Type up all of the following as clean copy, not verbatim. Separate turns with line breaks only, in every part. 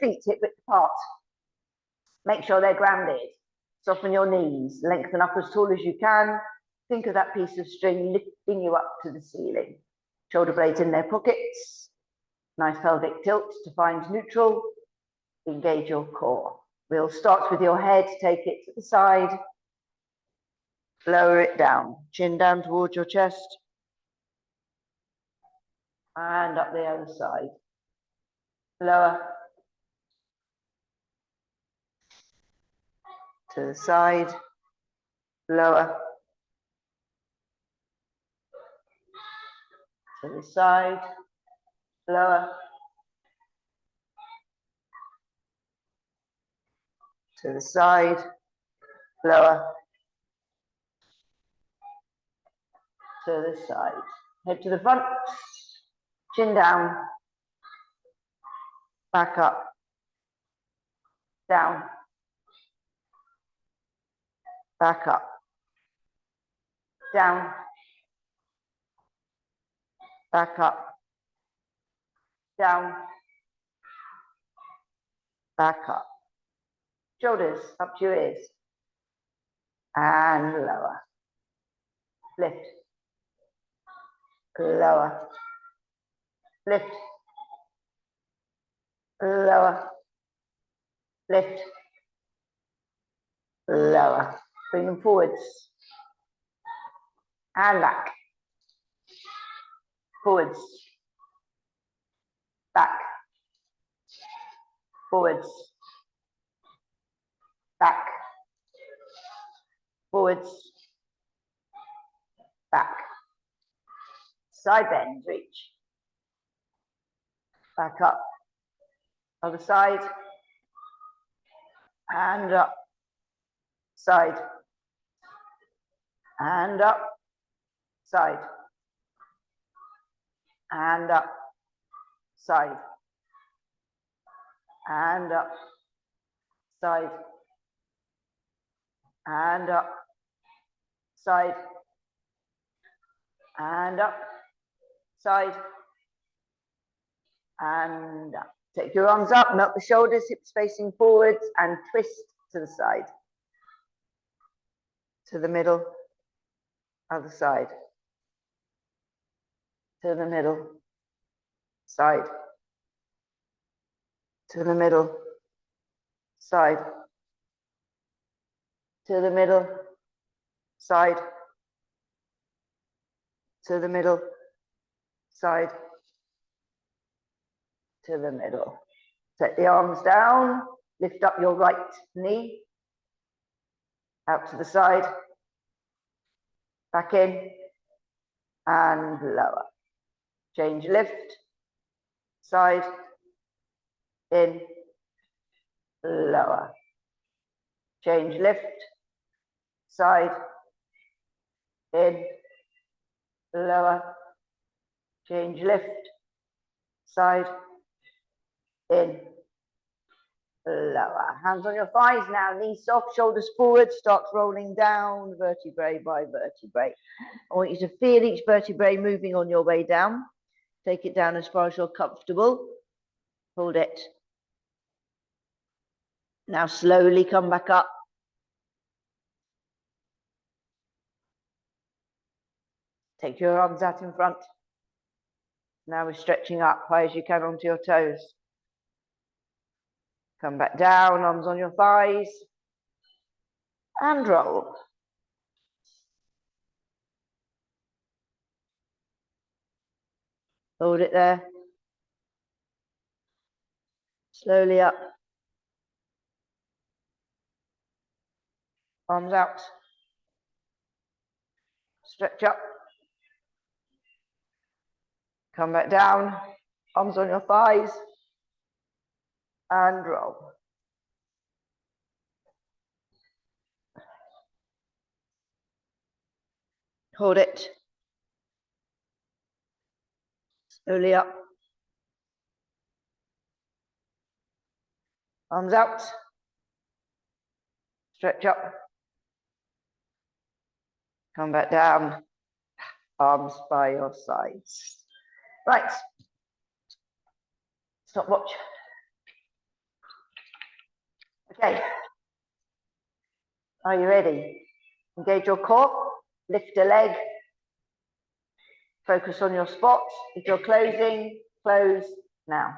feet hip width apart. Make sure they're grounded. Soften your knees, lengthen up as tall as you can. Think of that piece of string lifting you up to the ceiling. Shoulder blades in their pockets. Nice pelvic tilt to find neutral. Engage your core. We'll start with your head, take it to the side. Lower it down, chin down towards your chest. And up the other side. Lower. To the side. Lower. To the side. Lower. To the side. Lower. To the side. Head to the front. Chin down. Back up. Down. Back up. Down. Back up. Down. Back up. Shoulders up to your ears. And lower. Lift. Lower. Lift. Lower. Lift. Lower. Bring them forwards. And back. Forwards. Back. Forwards. Back. Forwards. Back. Side bend, reach. Back up. Other side. And up. Side. And up. Side. And up. Side. And up. Side. And up. Side. And up. Side. And up. Take your arms up, melt the shoulders, hips facing forwards, and twist to the side. To the middle. Other side. To the middle. Side. To the middle. Side. To the middle. Side. To the middle. Side. To the middle. Set the arms down. Lift up your right knee. Out to the side. Back in. And lower. Change lift. Side. In. Lower. Change lift. Side. In. Lower. Change lift. Side. In. Lower. Hands on your thighs now. Knees soft, shoulders forward. Start rolling down vertebrae by vertebrae. I want you to feel each vertebrae moving on your way down. Take it down as far as you're comfortable. Hold it. Now slowly come back up. Take your arms out in front. Now we're stretching up high as you can onto your toes. Come back down, arms on your thighs. And roll. Hold it there. Slowly up. Arms out. Stretch up. Come back down. Arms on your thighs. And roll. Hold it. Slowly up. Arms out. Stretch up. Come back down. Arms by your sides. Right. Stopwatch. Okay. Are you ready? Engage your core, lift a leg, focus on your spot. If you're closing, close now.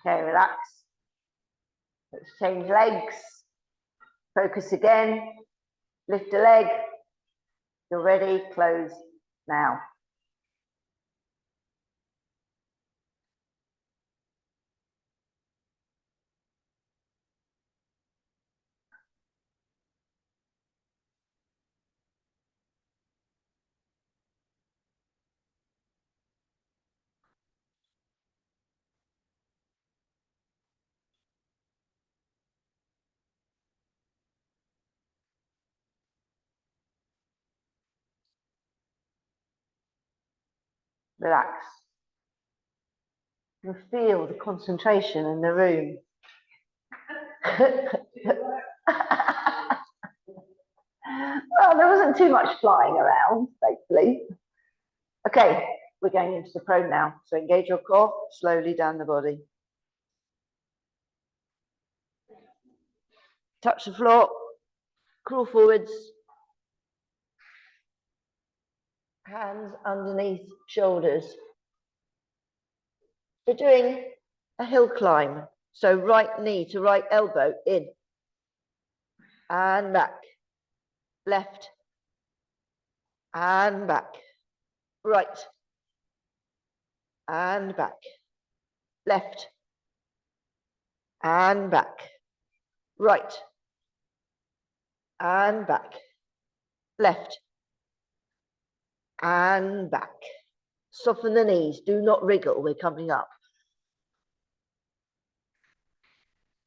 Okay, relax. Let's change legs. Focus again. Lift a leg. You're ready, close now. Relax. You can feel the concentration in the room. Well, there wasn't too much flying around, thankfully. Okay, we're going into the prone now. So engage your core, slowly down the body. Touch the floor, crawl forwards. Hands underneath shoulders. We're doing a hill climb. So right knee to right elbow in. And back. Left. And back. Right. And back. Left. And back. Right. And back. Left. And back. Soften the knees. Do not wriggle. We're coming up.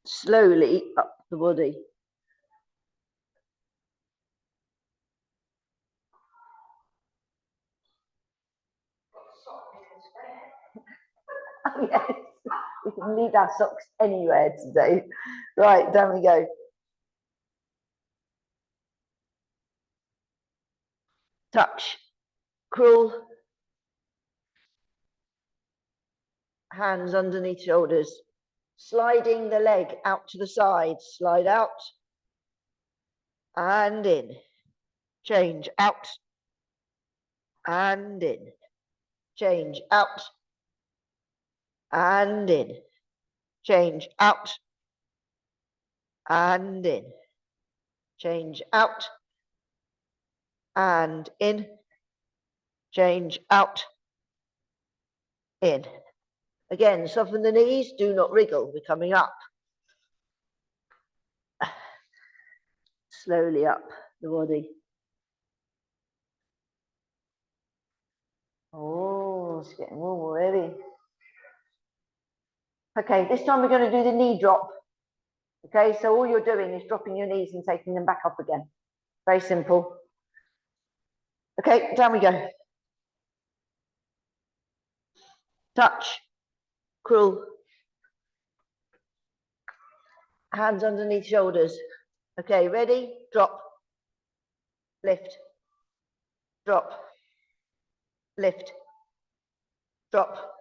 Slowly up the body. Oh, yes. We can leave our socks anywhere today. Right, down we go. Touch. Crawl. Hands underneath shoulders. Sliding the leg out to the side. Slide out. And in. Change out. And in. Change out. And in. Change out. And in. Change out. And in. Change out. In. Again, soften the knees. Do not wriggle. We're coming up. Slowly up the body. Oh, it's getting warm already. Okay, this time we're going to do the knee drop. Okay, so all you're doing is dropping your knees and taking them back up again. Very simple. Okay, down we go. Touch. Crawl. Hands underneath shoulders. Okay, ready? Drop. Lift. Drop. Lift. Drop.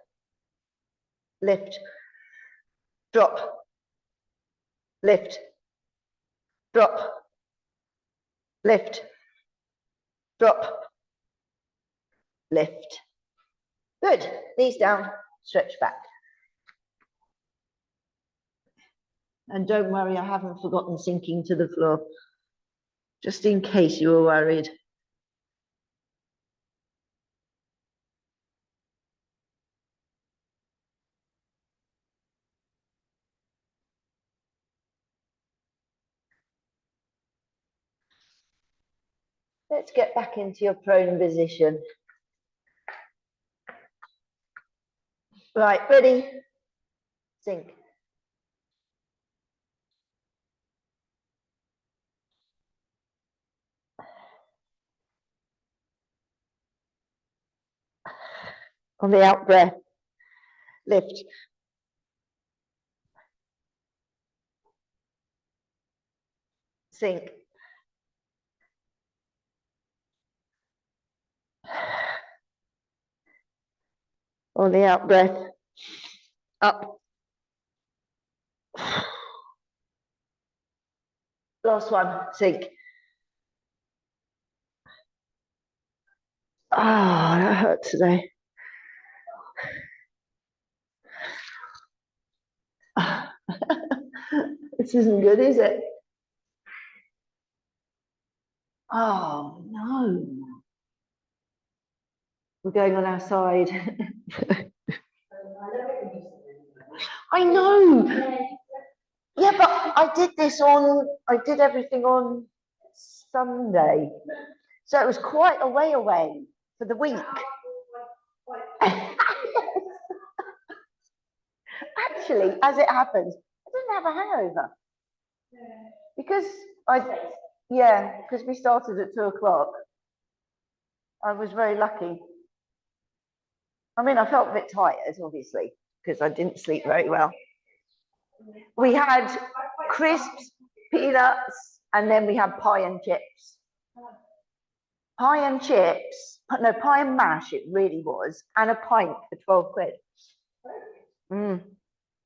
Lift. Drop. Lift. Drop. Lift. Drop. Lift. Good. Knees down. Stretch back. And don't worry, I haven't forgotten sinking to the floor. Just in case you were worried. Let's get back into your prone position. Right, ready? Sink. On the out breath, lift. Sink. On the out breath, up. Last one, sink. Ah, that hurt today. This isn't good, is it? Oh, no. We're going on our side. I know. Yeah, but I did everything on Sunday. So it was quite a way away for the week. Actually, as it happens, I didn't have a hangover. Because because we started at 2 o'clock. I was very lucky. I mean, I felt a bit tired, obviously, because I didn't sleep very well. We had crisps, peanuts, and then we had pie and chips. Pie and chips, no, pie and mash, it really was, and a pint for 12 quid.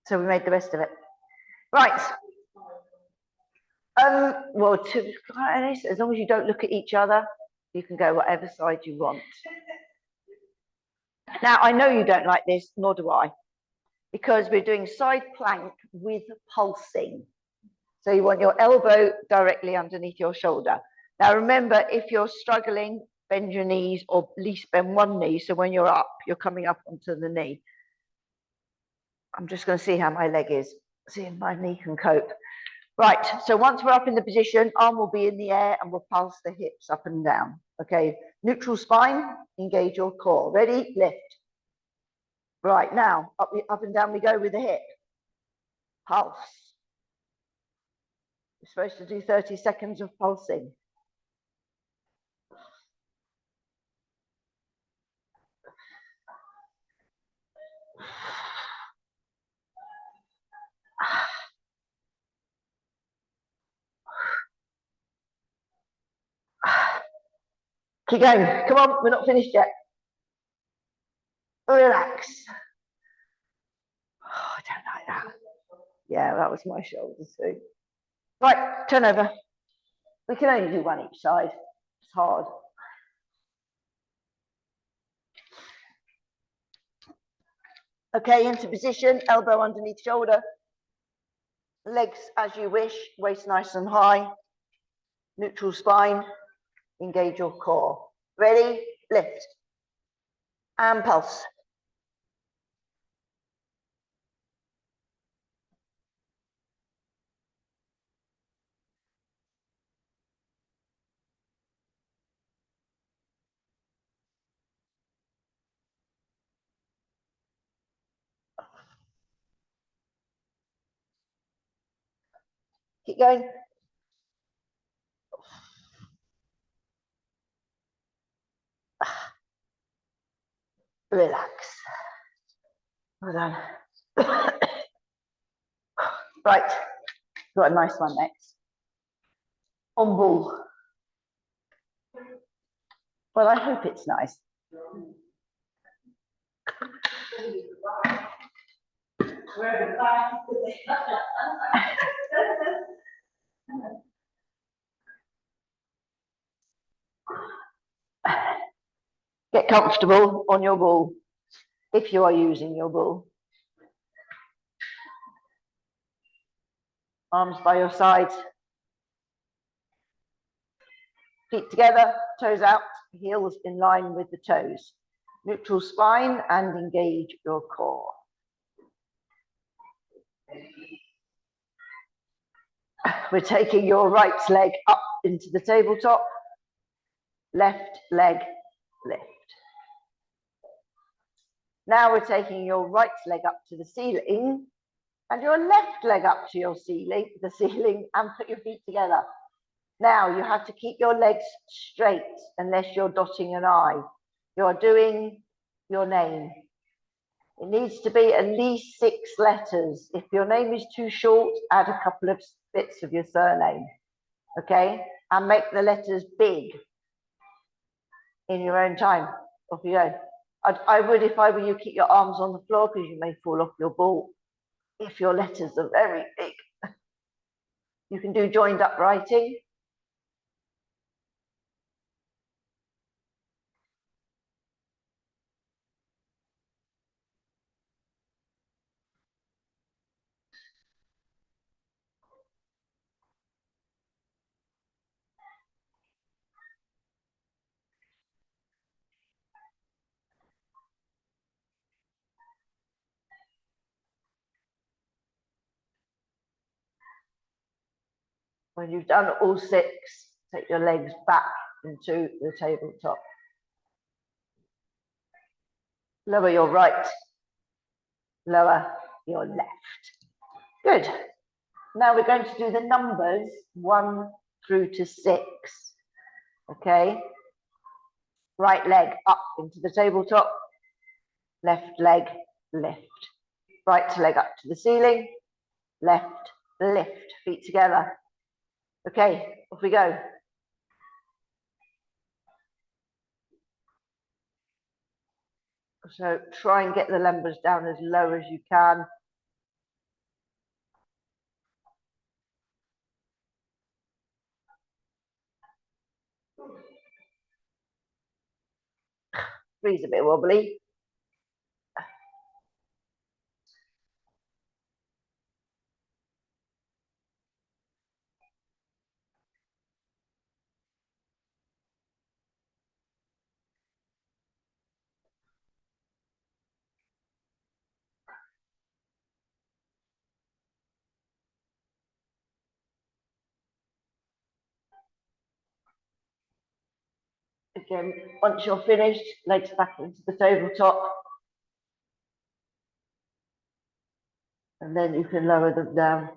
So we made the rest of it. Right. Well, to be quite honest, as long as you don't look at each other, you can go whatever side you want. Now, I know you don't like this, nor do I, because we're doing side plank with pulsing. So you want your elbow directly underneath your shoulder. Now, remember, if you're struggling, bend your knees or at least bend one knee. So when you're up, you're coming up onto the knee. I'm just going to see how my leg is, see if my knee can cope. Right, so once we're up in the position, arm will be in the air and we'll pulse the hips up and down. Okay, neutral spine, engage your core. Ready? Lift. Right, now, up and down we go with the hip. Pulse. You're supposed to do 30 seconds of pulsing. Keep going. Come on, we're not finished yet. Relax. Oh, I don't like that. Yeah, that was my shoulders too. Right, turn over. We can only do one each side. It's hard. Okay, into position, elbow underneath shoulder. Legs as you wish, waist nice and high. Neutral spine, engage your core. Ready? Lift. And pulse. Keep going. Relax. Well done. Right, got a nice one next. On ball. Well, I hope it's nice. Get comfortable on your ball, if you are using your ball. Arms by your sides. Feet together, toes out, heels in line with the toes. Neutral spine and engage your core. We're taking your right leg up into the tabletop. Left leg lift. Now we're taking your right leg up to the ceiling and your left leg up to the ceiling and put your feet together. Now you have to keep your legs straight unless you're dotting an I. You're doing your name. It needs to be at least 6 letters. If your name is too short, add a couple of bits of your surname, okay? And make the letters big in your own time. Off you go. I would, if I were you, keep your arms on the floor because you may fall off your ball if your letters are very big. You can do joined up writing. When you've done all 6, take your legs back into the tabletop. Lower your right, lower your left. Good. Now we're going to do the numbers 1 through to 6. Okay. Right leg up into the tabletop, left leg lift. Right leg up to the ceiling, left lift, feet together. Okay, off we go. So try and get the numbers down as low as you can. Three's a bit wobbly. Again, once you're finished, legs back into the tabletop. And then you can lower them down.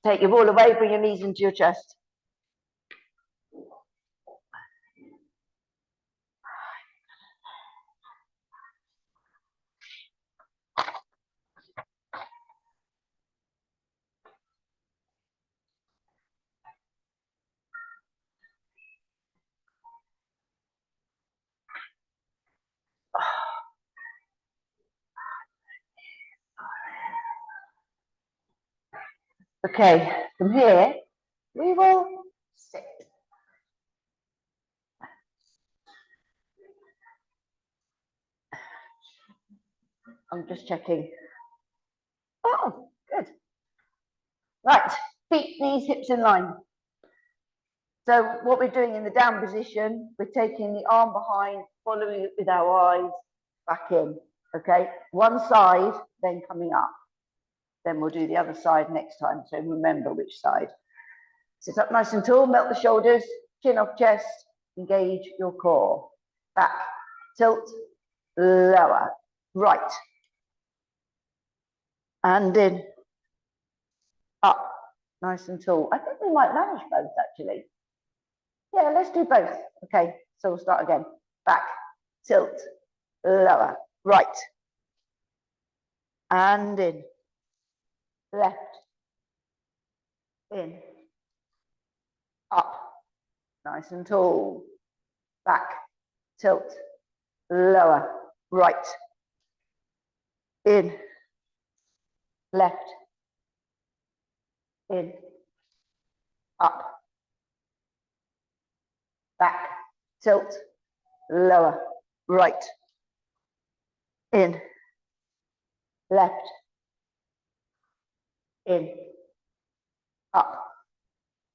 Take your ball away, bring your knees into your chest. Okay, from here, we will sit. I'm just checking. Oh, good. Right, feet, knees, hips in line. So what we're doing in the down position, we're taking the arm behind, following it with our eyes, back in, okay? One side, then coming up. Then we'll do the other side next time, so remember which side. Sit up nice and tall, melt the shoulders, chin off chest, engage your core. Back, tilt, lower, right. And in, up, nice and tall. I think we might manage both actually. Yeah, let's do both. Okay, so we'll start again. Back, tilt, lower, right. And in, left, in, up, nice and tall. Back, tilt, lower, right. In, left, in, up, back, tilt, lower, right, in, left, in, up,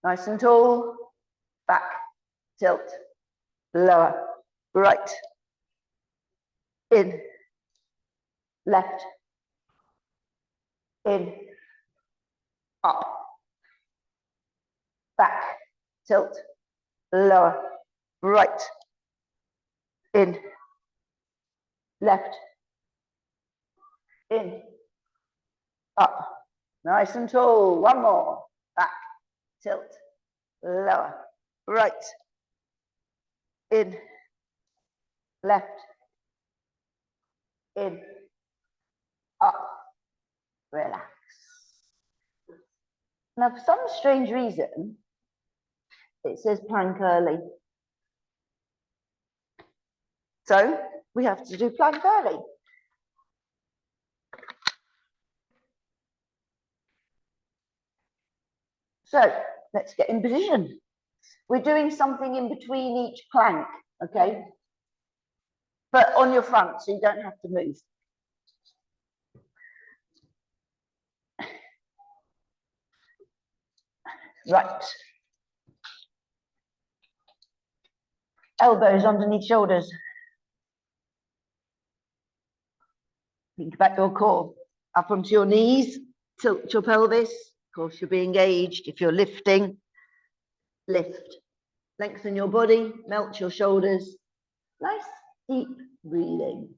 nice and tall, back, tilt, lower, right, in, left, in, up, back, tilt, lower, right, in, left, in, up, nice and tall. One more, back, tilt, lower, right, in, left, in, up, relax. Now, for some strange reason, it says plank early. So we have to do plank early. So let's get in position. We're doing something in between each plank, okay? But on your front, so you don't have to move. Right. Elbows underneath shoulders. Think about your core. Up onto your knees, tilt your pelvis. Of course, you'll be engaged. If you're lifting, lift. Lengthen your body, melt your shoulders. Nice, deep breathing.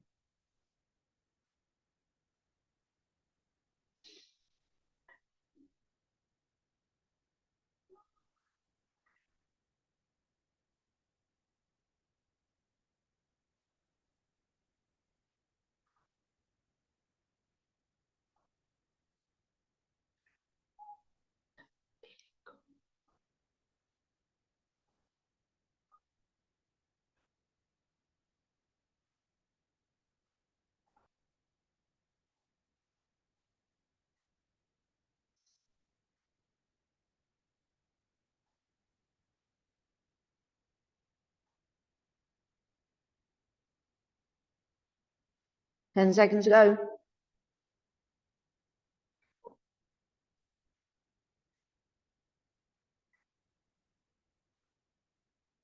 Ten seconds to go.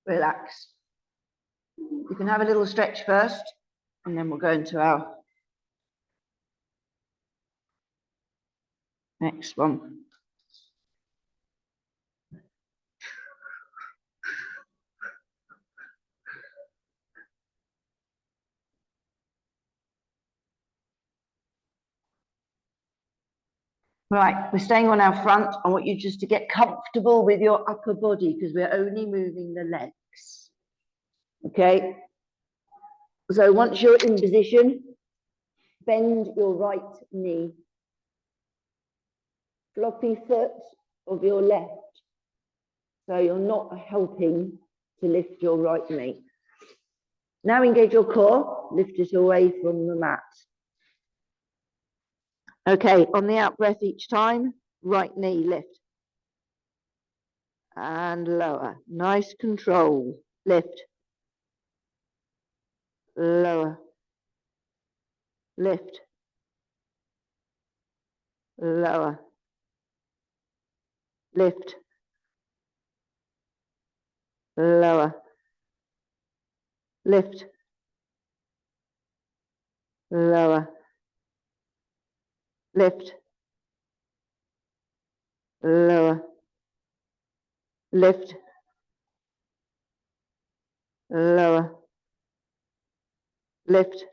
Relax. You can have a little stretch first, and then we'll go into our next one. Right, we're staying on our front. I want you just to get comfortable with your upper body because we're only moving the legs. Okay? So once you're in position, bend your right knee. Floppy foot of your left. So you're not helping to lift your right knee. Now engage your core, lift it away from the mat. Okay, on the out breath each time, right knee lift. And lower. Nice control. Lift. Lower. Lift. Lower. Lift. Lower. Lift. Lower. Lift. Lower. Lift. Lower. Lift.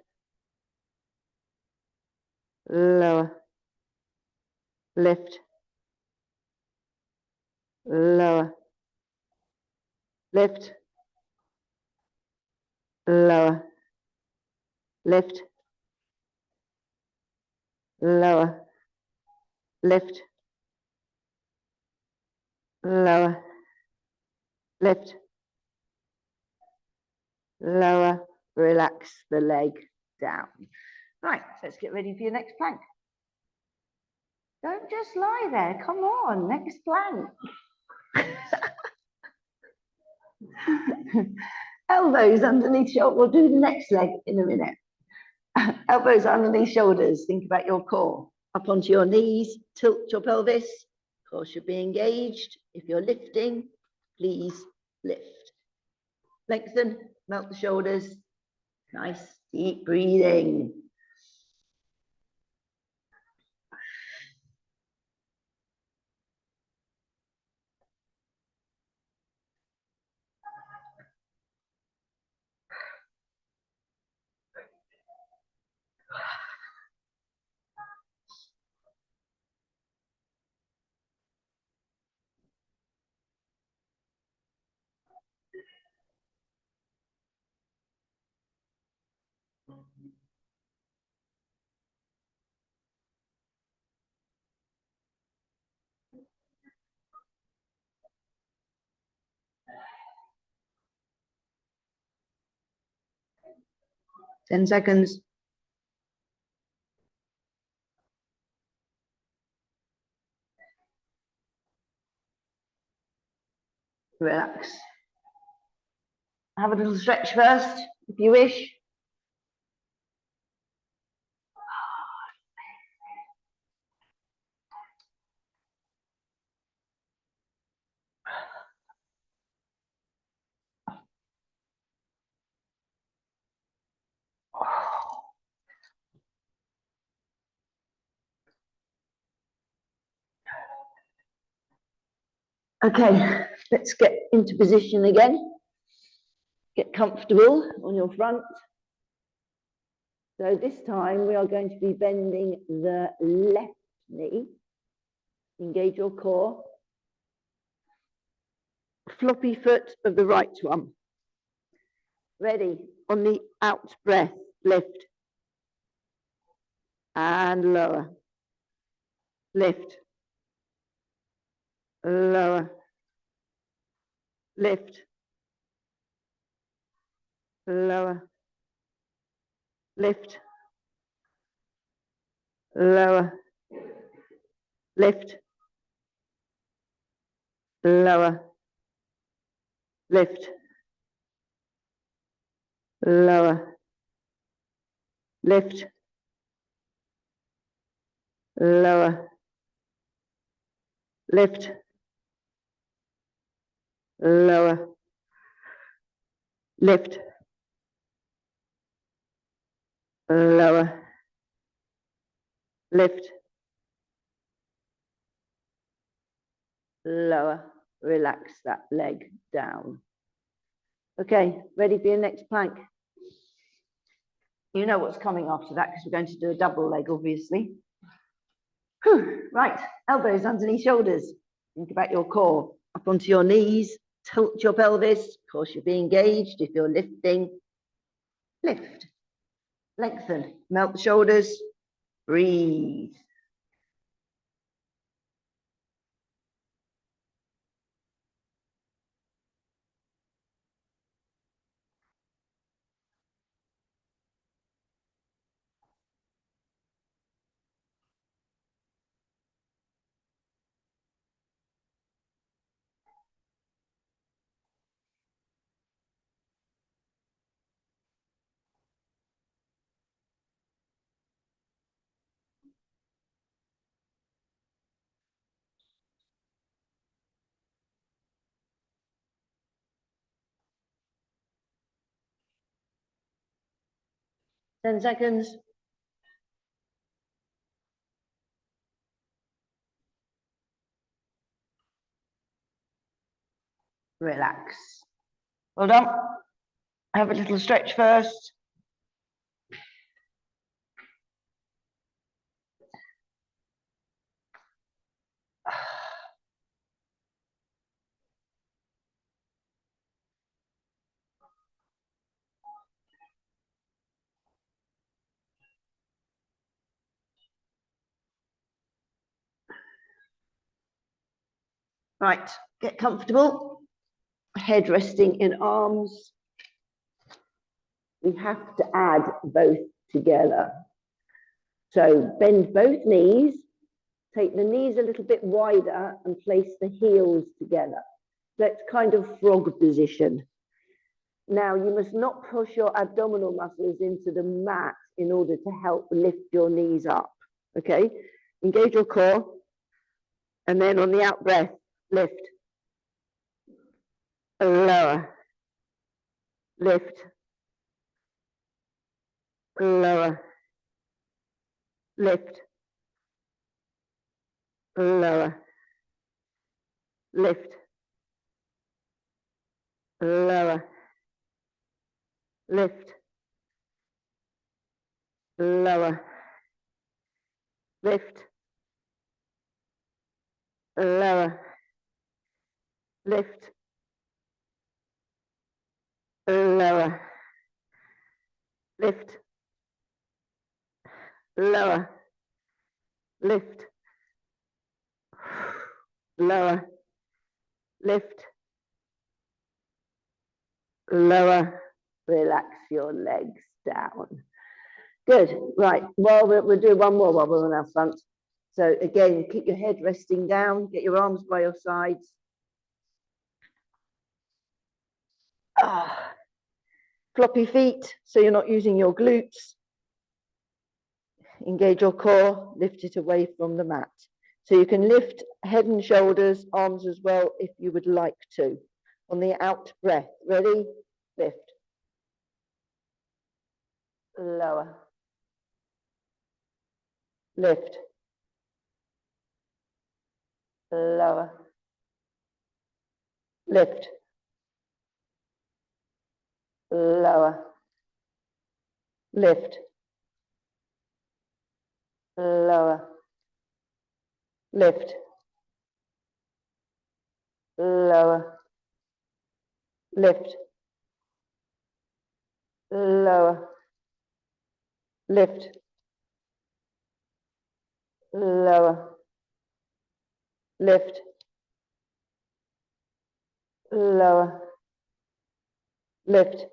Lower. Lift. Lower. Lift. Lower. Lift. Lower. Lift. Lower. Lift. Lower. Relax the leg down. Right, let's get ready for your next plank. Don't just lie there. Come on, next plank. Elbows underneath shoulders. We'll do the next leg in a minute. Elbows underneath shoulders. Think about your core. Up onto your knees. Tilt your pelvis. Core should be engaged. If you're lifting, please lift. Lengthen, melt the shoulders. Nice, deep breathing. 10 seconds. Relax. Have a little stretch first, if you wish. Okay, let's get into position again. Get comfortable on your front. So this time we are going to be bending the left knee. Engage your core. Floppy foot of the right one. Ready, on the out breath, lift. And lower. Lift. Lower. Lift. Lower. Lift. Lower. Lift. Lower. Lift. Lower. Lift. Lower. Lift. Lower. Lift. Lower. Lift. Lower. Relax that leg down. Okay, ready for your next plank? You know what's coming after that because we're going to do a double leg, obviously. Whew. Right, elbows underneath shoulders. Think about your core. Up onto your knees. Tilt your pelvis. Of course, you'll be engaged if you're lifting. Lift. Lengthen. Melt the shoulders. Breathe. Ten seconds. Relax. Well done. Have a little stretch first. Right, get comfortable. Head resting in arms. We have to add both together. So bend both knees, take the knees a little bit wider and place the heels together. That's kind of frog position. Now you must not push your abdominal muscles into the mat in order to help lift your knees up, okay? Engage your core, and then on the out breath, lift. Lower. Lift. Lower. Lift. Lower. Lift. Lower. Lift. Lower. Lift. Lower. Lift. Lower. Lift. Lower. Lift. Lower. Lift. Lower. Relax your legs. down. Good, right, well, we'll do one more while we're on our front. So again, keep your head resting down, get your arms by your sides. Floppy feet, so you're not using your glutes. Engage your core, lift it away from the mat. So you can lift head and shoulders, arms as well, if you would like to. On the out breath, ready? Lift. Lower. Lift. Lower. Lift. Lower. Lift. Lower. Lift. Lower. Lift. Lower. Lift. Lower. Lift. Lower. Lift.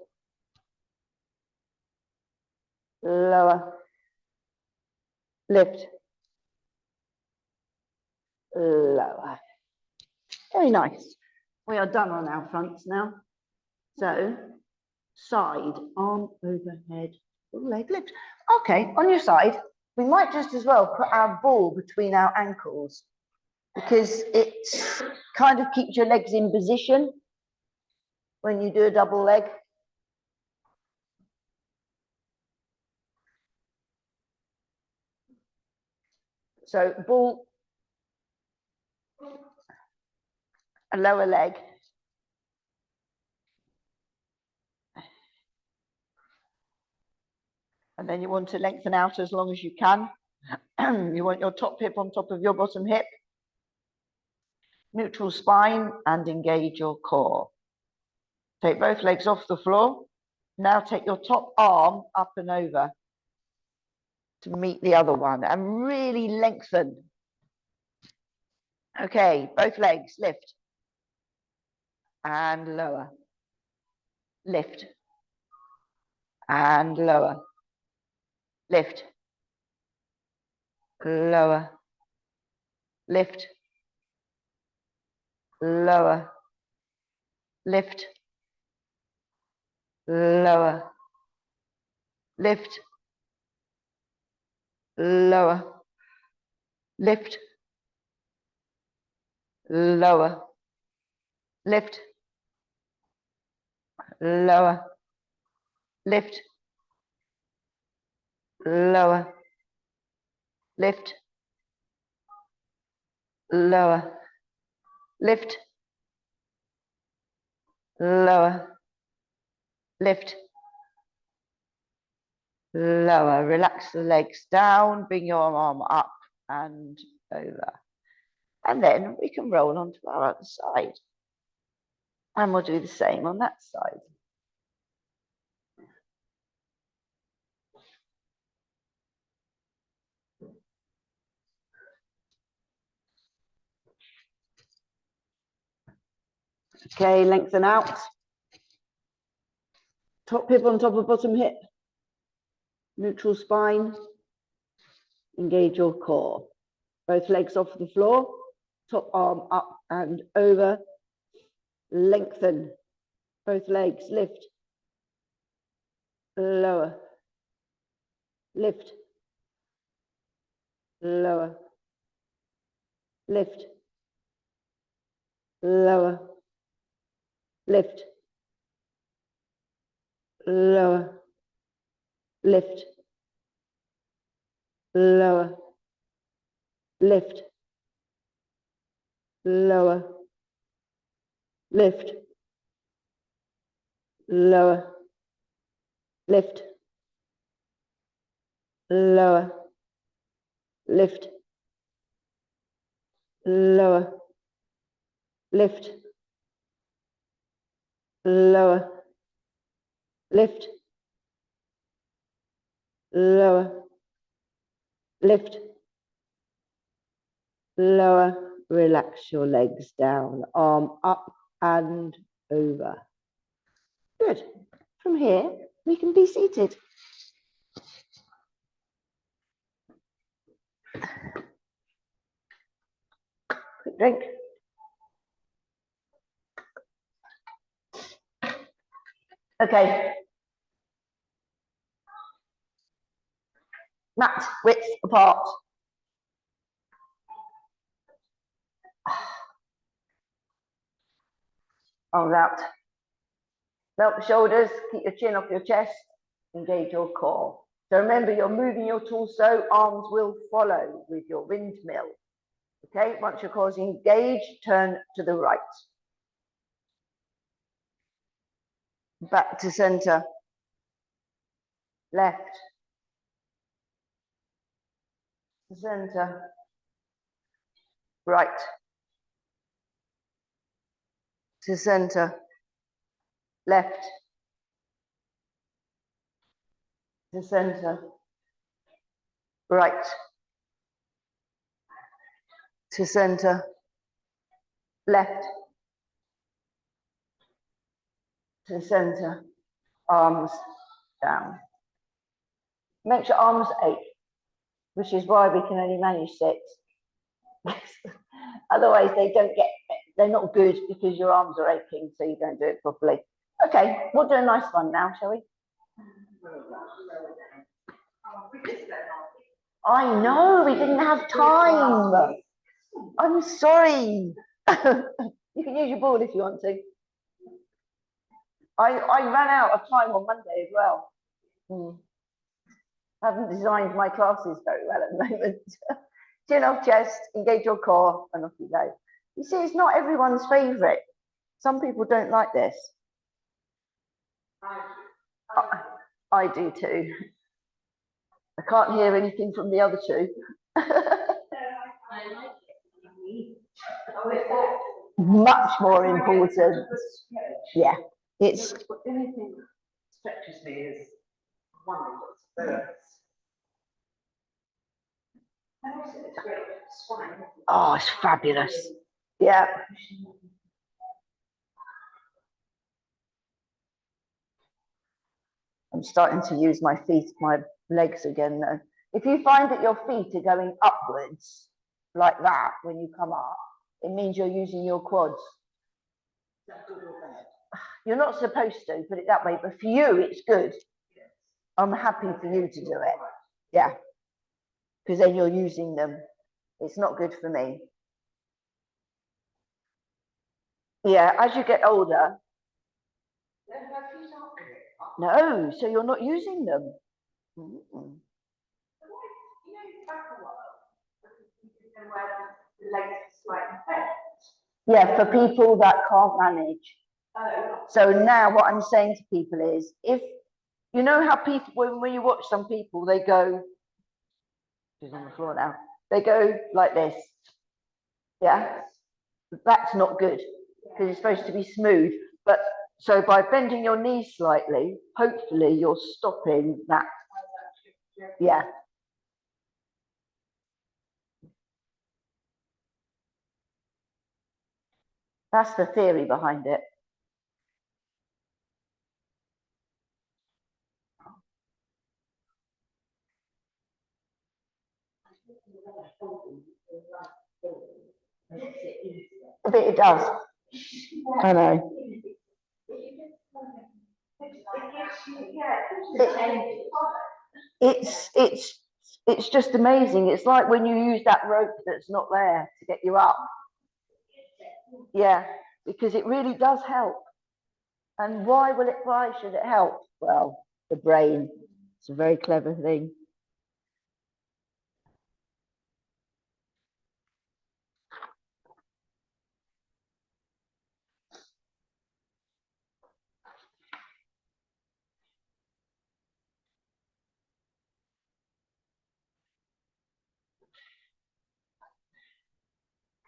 Lower. Lift. Lower. Very nice. We are done on our fronts now. So, side, arm overhead, leg lift. Okay, on your side, we might just as well put our ball between our ankles because it kind of keeps your legs in position when you do a double leg. So, ball, a lower leg. And then you want to lengthen out as long as you can. You want your top hip on top of your bottom hip. Neutral spine and engage your core. Take both legs off the floor. Now take your top arm up and over to meet the other one and really lengthen. Okay, both legs, lift. And lower. Lift. And lower. Lift. Lower. Lift. Lower. Lift. Lower. Lift. Lower. Lift. Lower. Lift. Lower. Lift. Lower. Lift. Lower. Lift. Lower. Lift. Lower. Relax the legs down, bring your arm up and over. And then we can roll onto our other side. And we'll do the same on that side. Okay, lengthen out. Top hip on top of bottom hip. Neutral spine. Engage your core. Both legs off the floor. Top arm up and over. Lengthen. Both legs, lift. Lower. Lift. Lower. Lift. Lower. Lift. Lower. Lift. Lower. Lift. Lower. Lift. Lower. Lift. Lower. Lift. Lower. Lift. Lower. Lift. Lower. Lift. Lower. Relax your legs down. Arm up and over. Good. From here, We can be seated. Quick drink. Okay. Mat width apart. Arms out. Melt the shoulders, keep your chin off your chest, engage your core. So remember, you're moving your torso, arms will follow with your windmill. Okay, once your core is engaged, turn to the right. Back to center. Left. To center. Right. To center. Left. To center. Right. To center. Left. To center. Arms down. Make your arms ache, which is why we can only manage 6. Otherwise, they're not good because your arms are aching, so you don't do it properly. Okay, we'll do a nice one now, shall we? I know, we didn't have time. I'm sorry. You can use your ball if you want to. I ran out of time on Monday as well. I haven't designed my classes very well at the moment. Chin off chest, engage your core, and off you go. You see, it's not everyone's favourite. Some people don't like this. I do too. I can't hear anything from the other two. Much more important. Yeah, it's. Anything that stretches me is one of those. Oh, it's fabulous. Yeah. I'm starting to use my feet, my legs again though. If you find that your feet are going upwards like that when you come up, it means you're using your quads. You're not supposed to put it that way, but for you, it's good. I'm happy for you to do it. Yeah. Because then you're using them. It's not good for me. Yeah, as you get older. No, so you're not using them. Yeah, for people that can't manage. So now what I'm saying to people is, if you know how people, when you watch some people, they go, she's on the floor now, they go like this. Yeah, that's not good because it's supposed to be smooth. But so by bending your knees slightly, hopefully you're stopping that. Yeah. That's the theory behind it. But it does. I know. It's just amazing. It's like when you use that rope that's not there to get you up. Yeah, because it really does help. And why should it help? Well, the brain. It's a very clever thing.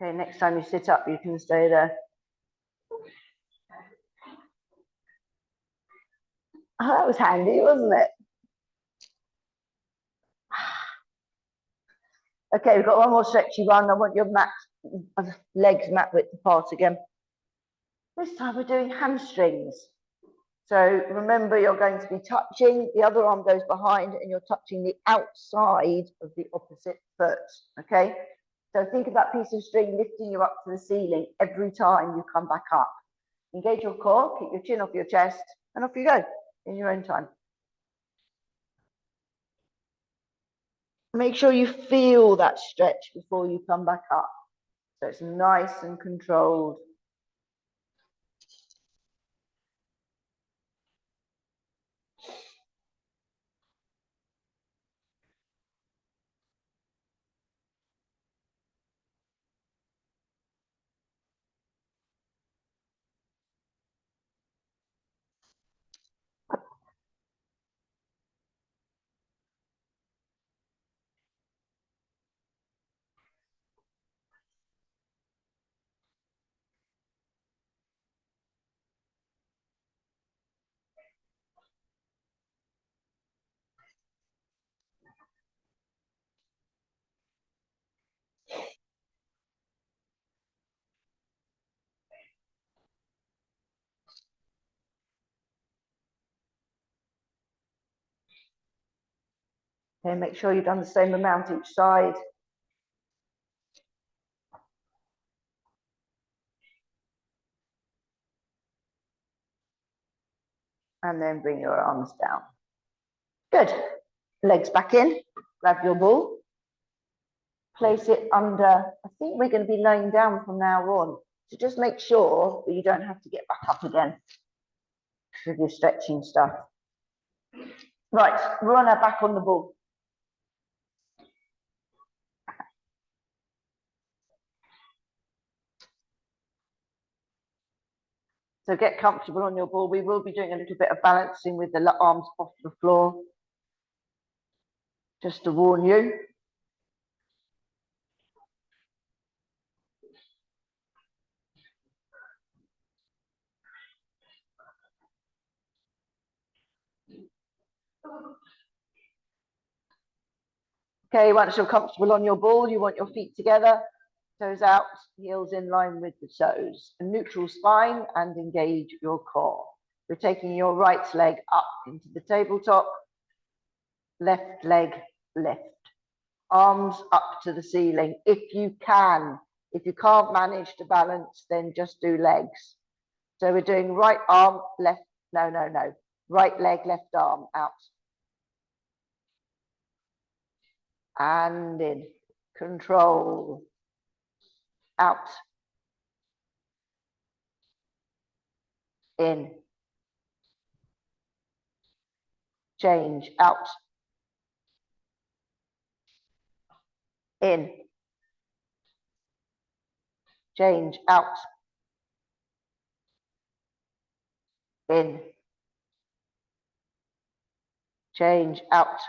Okay, next time you sit up, you can stay there. Oh, that was handy, wasn't it? Okay, we've got one more stretchy one. I want your legs mat width apart again. This time we're doing hamstrings. So remember, you're going to be touching, the other arm goes behind and you're touching the outside of the opposite foot, okay? So think of that piece of string lifting you up to the ceiling every time you come back up. Engage your core, keep your chin off your chest, and off you go in your own time. Make sure you feel that stretch before you come back up. So it's nice and controlled. Okay, make sure you've done the same amount each side. And then bring your arms down. Good. Legs back in, grab your ball. Place it under, I think we're going to be laying down from now on. So just make sure that you don't have to get back up again with your stretching stuff. Right, we're on our back on the ball. So get comfortable on your ball. We will be doing a little bit of balancing with the arms off the floor. Just to warn you. Okay, once you're comfortable on your ball, you want your feet together, toes out, heels in line with the toes. A neutral spine and engage your core. You're taking your right leg up into the tabletop, left leg lift. Arms up to the ceiling if you can. If you can't manage to balance, then just do legs. So we're doing right arm, left, no. Right leg, left arm, out. And in, control, out, in, change, out, in, change, out, in, change, out,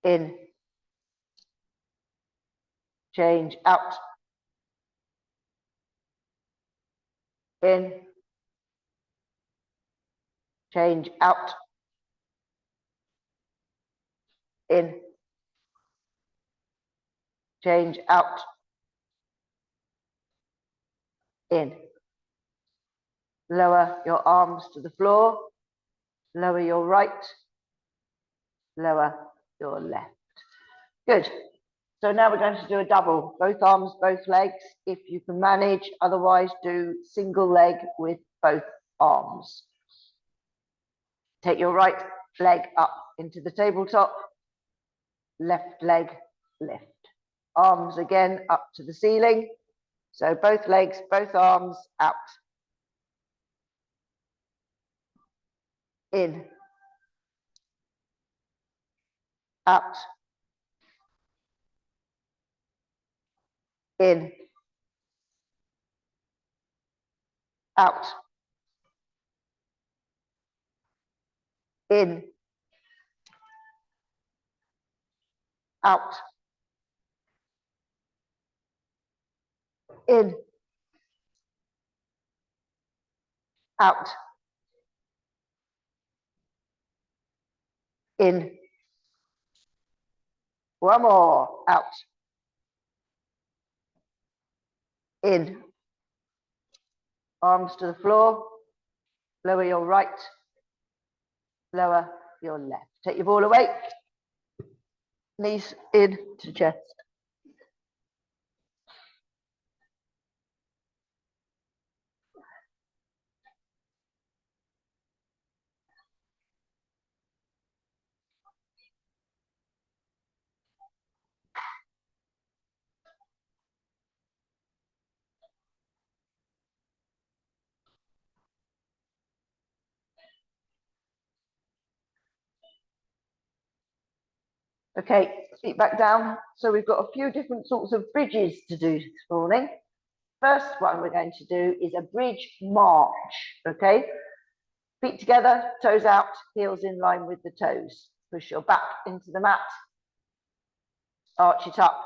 in, change, out, in, change, out, in, change, out, in. Lower your arms to the floor, lower your right, lower your left. Good. So now we're going to do a double, both arms, both legs, if you can manage, otherwise do single leg with both arms. Take your right leg up into the tabletop, left leg lift. Arms again up to the ceiling. So both legs, both arms out. In. Out. In. Out. In. Out. In. Out. In. One more. Out. In. Arms to the floor. Lower your right. Lower your left. Take your ball away. Knees in to the chest. Okay, feet back down. So we've got a few different sorts of bridges to do this morning. First one we're going to do is a bridge march, okay? Feet together, toes out, heels in line with the toes. Push your back into the mat, arch it up,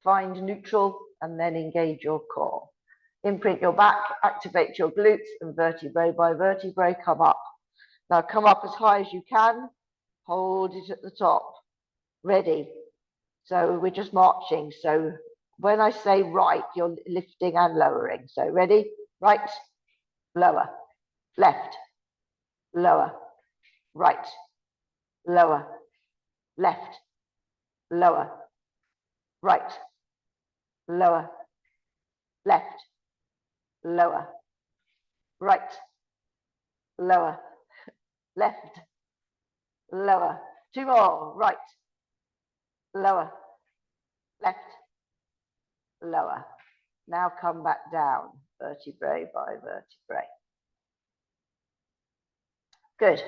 find neutral, and then engage your core. Imprint your back, activate your glutes, and vertebrae by vertebrae come up. Now come up as high as you can, hold it at the top. Ready? So we're just marching. So when I say right, you're lifting and lowering. So ready? Right, lower, left, lower, right, lower, left, lower, right, lower, left, lower, right, lower, left, lower. Two more. Right, lower, left, lower. Now come back down, vertebrae by vertebrae. Good.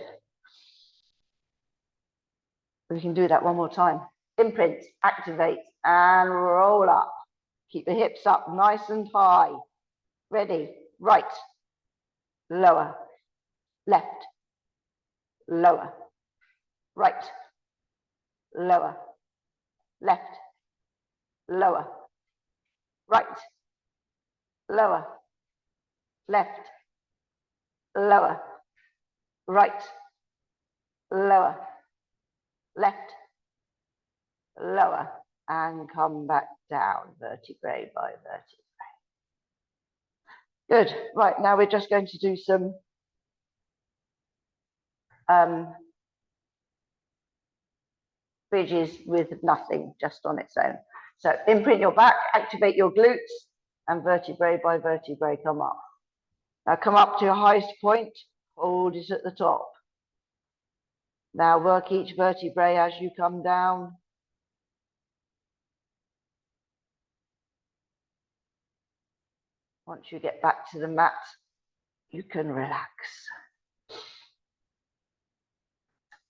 We can do that one more time. Imprint, activate, and roll up. Keep the hips up nice and high. Ready? Right, lower, left, lower, right, lower, left, lower, right, lower, left, lower, right, lower, left, lower, and come back down, vertebrae by vertebrae. Good. Right, now we're just going to do some bridges with nothing, just on its own. So imprint your back, activate your glutes, and vertebrae by vertebrae come up. Now come up to your highest point, hold it at the top. Now work each vertebrae as you come down. Once you get back to the mat, you can relax.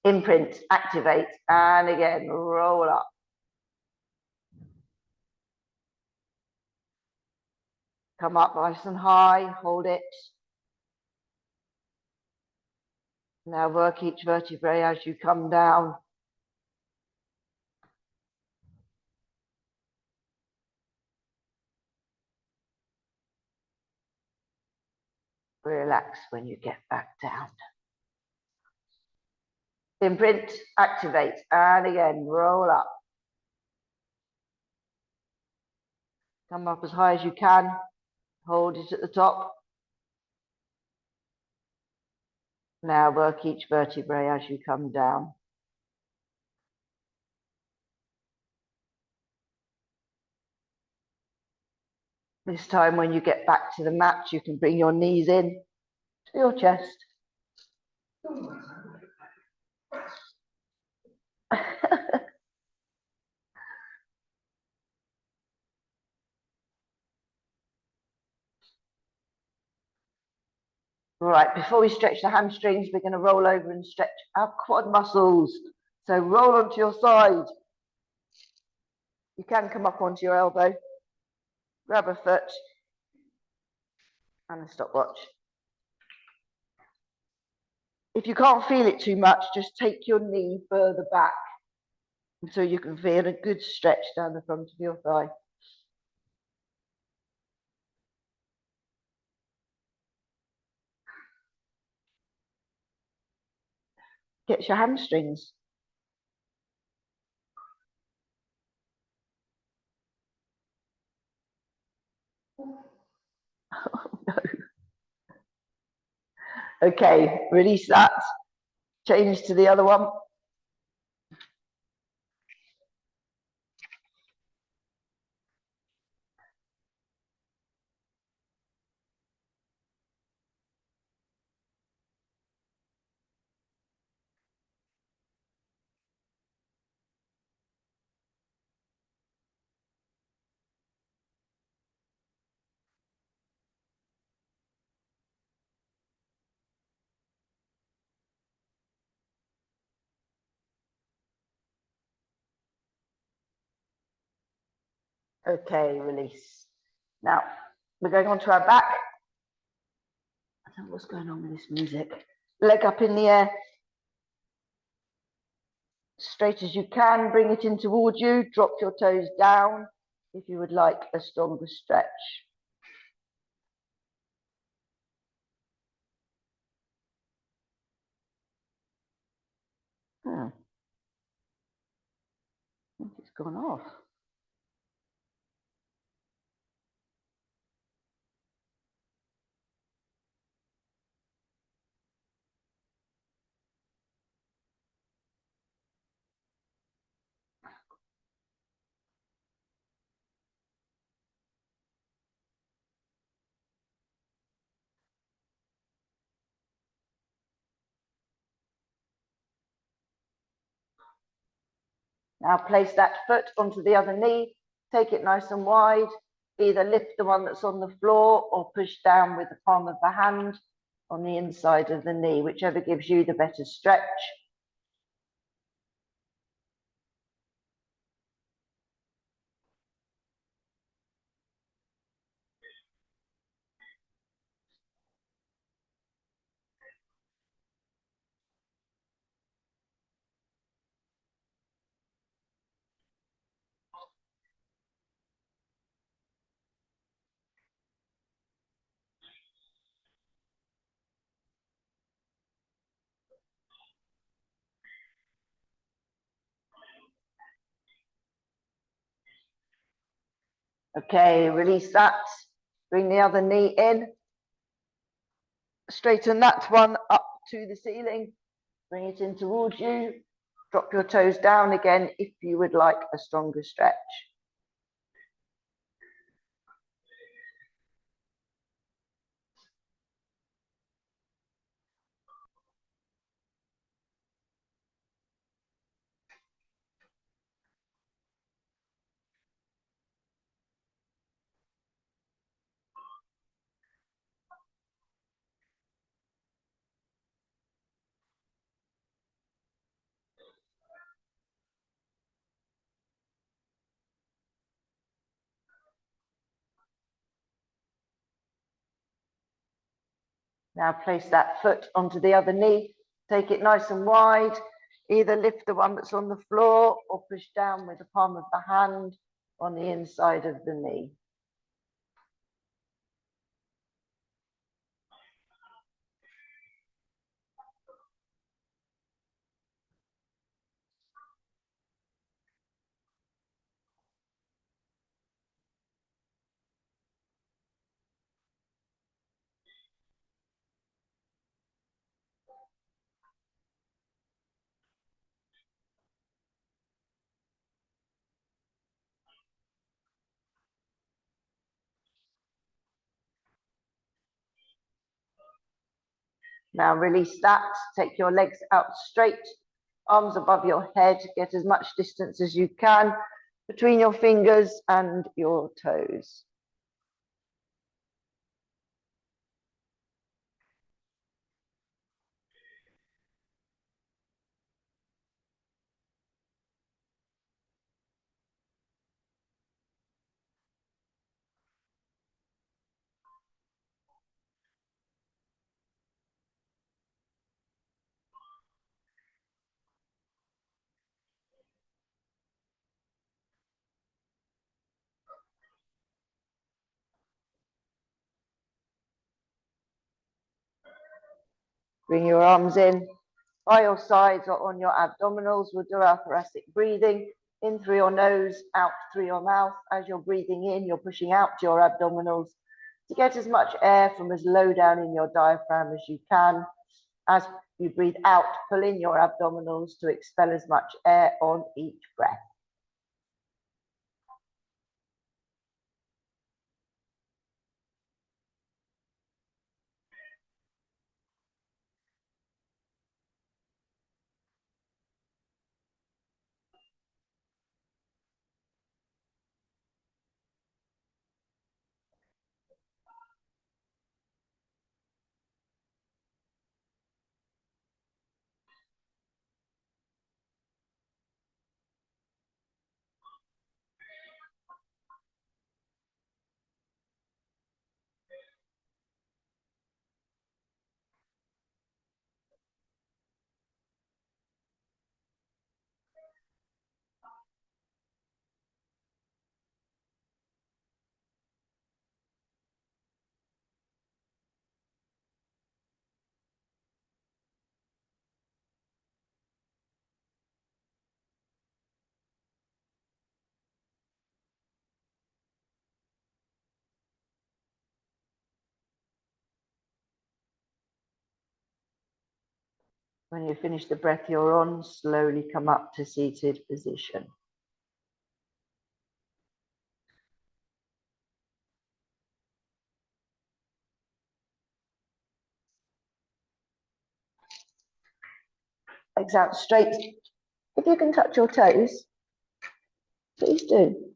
Imprint, activate, and again, roll up. Come up nice and high, hold it. Now work each vertebrae as you come down. Relax when you get back down. Imprint, activate, and again, roll up. Come up as high as you can, hold it at the top. Now work each vertebrae as you come down. This time when you get back to the mat, you can bring your knees in to your chest. Right, before we stretch the hamstrings, we're going to roll over and stretch our quad muscles. So roll onto your side. You can come up onto your elbow. Grab a foot and a stopwatch. If you can't feel it too much, just take your knee further back until you can feel a good stretch down the front of your thigh. Get your hamstrings. Oh, no. Okay, release that. Change to the other one. Okay, release. Now, we're going on to our back. I don't know what's going on with this music. Leg up in the air. Straight as you can, bring it in towards you. Drop your toes down if you would like a stronger stretch. I think it's gone off. Now place that foot onto the other knee, take it nice and wide, either lift the one that's on the floor or push down with the palm of the hand on the inside of the knee, whichever gives you the better stretch. Okay, release that. Bring the other knee in. Straighten that one up to the ceiling. Bring it in towards you. Drop your toes down again if you would like a stronger stretch. Now place that foot onto the other knee. Take it nice and wide. Either lift the one that's on the floor or push down with the palm of the hand on the inside of the knee. Now release that, take your legs out straight, arms above your head, get as much distance as you can between your fingers and your toes. Bring your arms in by your sides or on your abdominals. We'll do our thoracic breathing. In through your nose, out through your mouth. As you're breathing in, you're pushing out to your abdominals. to get as much air from as low down in your diaphragm as you can. As you breathe out, pull in your abdominals to expel as much air on each breath. When you finish the breath you're on, slowly come up to seated position. Legs out straight. If you can touch your toes, please do.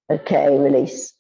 Okay, release.